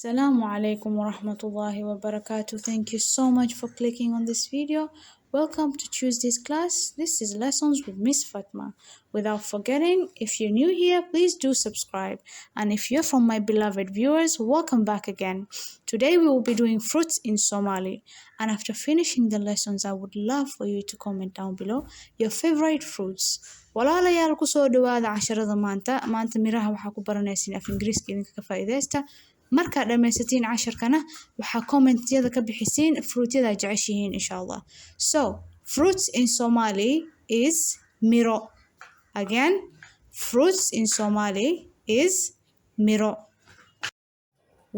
Assalamu alaikum wa rahmatullahi wa barakatuh. Thank you so much for clicking on this video. Welcome to Tuesday's class. This is Lessons with Miss Fatma. Without forgetting, if you're new here, please do subscribe. And if you're from my beloved viewers, welcome back again. Today we will be doing fruits in Somali. And after finishing the lessons, I would love for you to comment down below your favorite fruits. walaalayaal ku soo dhawaada casharada maanta miraha waxaa ku baranaysiin af ingiriiska idinka ka faa'iideysta markaad dhammaysatiin casharkana waxaa commentyada ka bixisiin fruityada aad jeceshihiin insha Allah. So fruits in Somali is miro. Again, fruits in Somali is miro.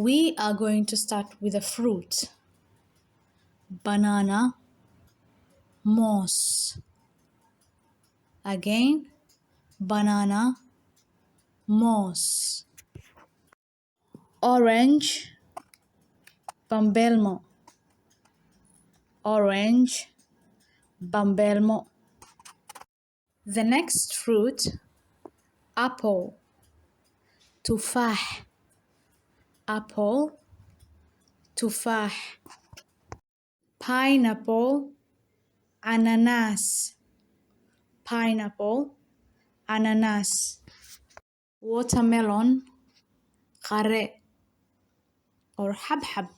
We are going to start with a fruit. Banana, MOOS. Again, banana, MOOS. Orange, BAMBEELMO. Orange, BAMBEELMO. The next fruit, apple, TUFAAX. Apple, TUFAAX. Pineapple, CANANAAS. Pineapple, ananas. Watermelon, QARRE or habhab.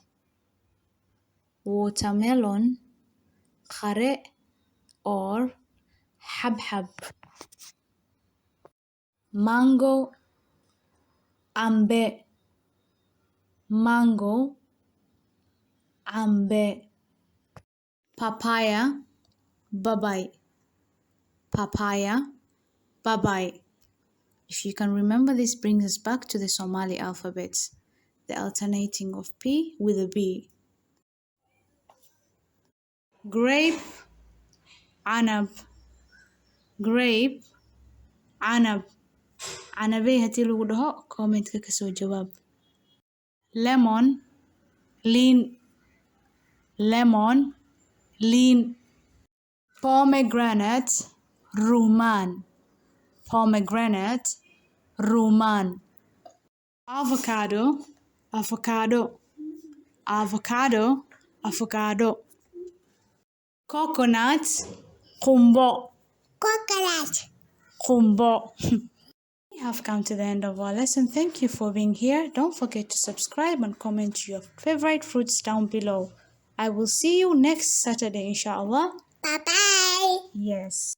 Watermelon, QARRE or habhab. Mango, ambe. Mango, ambe. Papaya, babai. Papaya, babai. If you can remember, this brings us back to the Somali alphabets, the alternating of P with a B. Grape, anab. Grape, anab. Anabay haddii lagu dhaho comment-ka kasoo jawaab. Lemon, LIIN. Lemon, LIIN. Pomegranate, RUMMAAN. Pomegranate, RUMMAAN. Avocado, AVOCADO. Avocado, AVOKADO. Coconut, QUMBO. Coconut. QUMBO. We have come to the end of our lesson. Thank you for being here. Don't forget to subscribe and comment your favorite fruits down below. I will see you next Saturday, inshallah. Bye-bye. Yes.